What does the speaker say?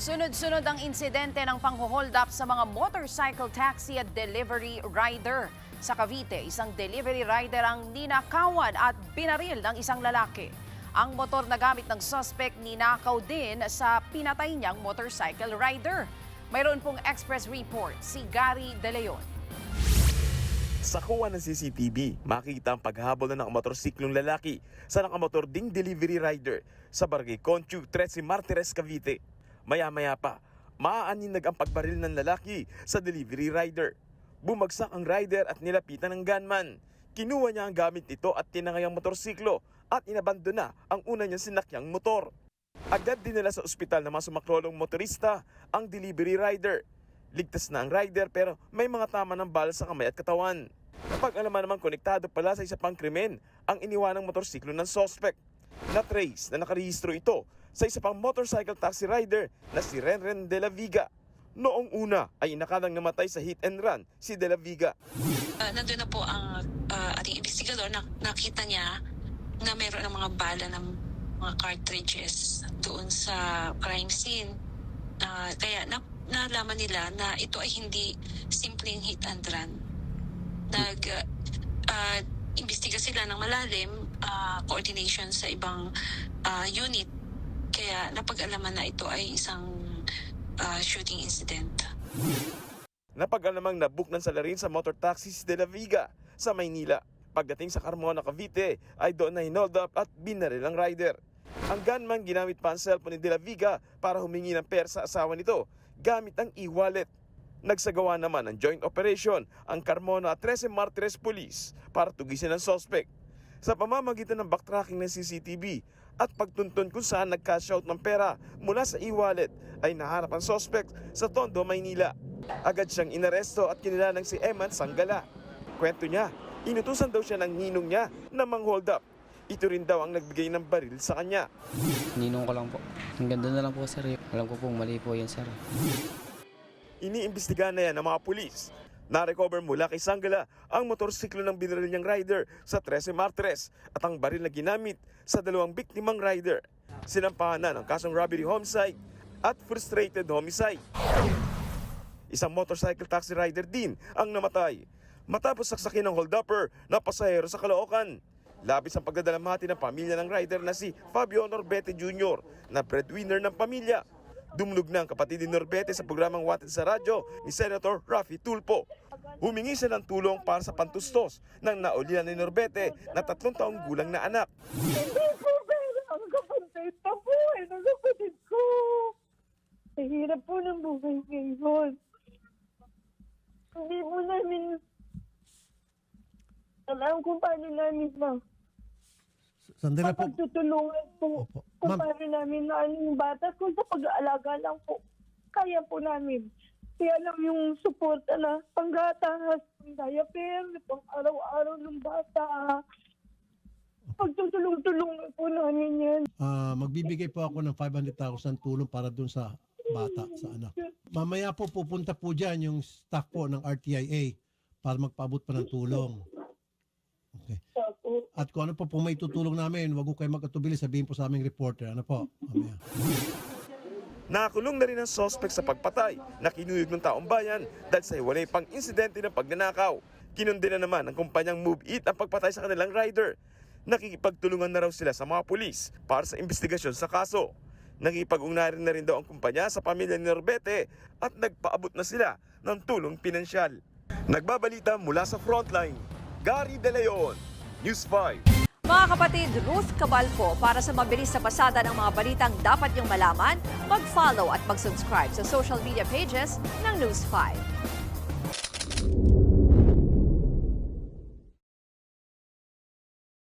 Sunod-sunod ang insidente ng pangho-hold up sa mga motorcycle taxi at delivery rider. Sa Cavite, isang delivery rider ang ninakawan at binaril ng isang lalaki. Ang motor na gamit ng suspect ninakaw din sa pinatay niyang motorcycle rider. Mayroon pong express report si Gary De Leon. Sa kuha ng CCTV, makikita ang paghabol na nakamotorsiklong lalaki sa nakamotor ding delivery rider sa Barangay Conchu, 13 Martires, Cavite. Maya-maya pa, maaaninag ang pagbaril ng lalaki sa delivery rider. Bumagsak ang rider at nilapitan ng gunman. Kinuha niya ang gamit nito at tinangay ang motorsiklo at inabandona ang una niyang sinakyang motor. Agad dinala sa ospital na mga sumaklolong motorista ang delivery rider. Ligtas na ang rider pero may mga tama ng bala sa kamay at katawan. Napag-alaman naman konektado pala sa isa pang krimen ang iniwanang motorsiklo ng suspect. Na-trace na nakarehistro ito sa isa pang motorcycle taxi rider na si Renren De La Viga. Noong una ay inakalang namatay sa hit and run si De La Viga. Nandun na po ang ating investigador, nakita niya na mayroon ng mga bala ng mga cartridges doon sa crime scene. Kaya nalaman nila na ito ay hindi simpleng hit and run. Nag-imbestiga sila ng malalim, coordination sa ibang unit. Kaya napag-alaman na ito ay isang shooting incident. Napag-alamang nabook ng salarin sa motor taxi si De La Viga sa Maynila. Pagdating sa Carmona, Cavite ay doon na hinold up at binaril ang rider. Ang gunman ginamit pa ang cellphone ni De La Viga para humingi ng pera sa asawa nito gamit ang e-wallet. Nagsagawa naman ng joint operation ang Carmona at 13 Martires Police para tugisin ang suspect. Sa pamamagitan ng backtracking ng CCTV at pagtuntun kung saan nag-cash out ng pera mula sa e-wallet ay naharap ang suspect sa Tondo, Maynila. Agad siyang inaresto at kinilanang si Eman Sanggala. Kwento niya, inutusan daw siya ng ninong niya na mang-hold up. Ito rin daw ang nagbigay ng baril sa kanya. Ninong ko lang po. Ang ganda na lang po, sir. Alam ko pong mali po yan, sir. Iniimbestigahan na yan ng mga pulis. Na-recover mula kay Sanggala ang motorsiklo ng binaril niyang rider sa 13 Martires at ang baril na ginamit sa dalawang biktimang rider. Sinampahan na ng kasong robbery homicide at frustrated homicide. Isang motorcycle taxi rider din ang namatay matapos saksakin ng hold-upper na pasahero sa Caloocan. Labis ang pagdadalamhati ng pamilya ng rider na si Fabio Norbete Jr. na breadwinner ng pamilya. Dumulog na ang kapatid ni Norbete sa programang Watid sa Radyo ni Senator Raffy Tulfo. Humingi siya ng tulong para sa pantustos ng naulian ni Norbete na 3 taong gulang na anak. Hindi po, pero ang kapatid pa po ng kapatid ko. Mahirap po ng buhay ngayon. Hindi po namin alam kung paano namin Sandali po. pagtutulungan po. Opo. Kung Ma'am. paano namin na yung bata. Kung sa pag-aalaga lang po, kaya po namin. Kaya lang yung suporta na panggatas, pang diaper, pang araw-araw ng bata. Pagtutulong-tulungan po namin yan. Magbibigay po ako ng 500,000 tulong para dun sa bata, sa anak. Mamaya po pupunta po dyan yung staff po ng RTIA para magpaabot pa ng tulong. Okay. At kung ano po may tutulong namin, wag ko kayo mag-atubili, sabihin po sa aming reporter. Ano po? Mamaya. Nakakulong na rin ang suspect sa pagpatay na kinuyog ng taong bayan dahil sa hiwalay pang insidente ng pagnanakaw. Kinundi na naman ng kumpanyang Move It ang pagpatay sa kanilang rider. Nakikipagtulungan na raw sila sa mga pulis para sa investigasyon sa kaso. Nakikipag-ugnayan na rin daw ang kumpanya sa pamilya ni Norbete at nagpaabot na sila ng tulong pinansyal. Nagbabalita mula sa frontline, Gary De Leon, News 5. Mga kapatid, Ruth Cabalpo, para sa mabilis na pasada ng mga balitang dapat niyong malaman, mag-follow at mag-subscribe sa social media pages ng News 5.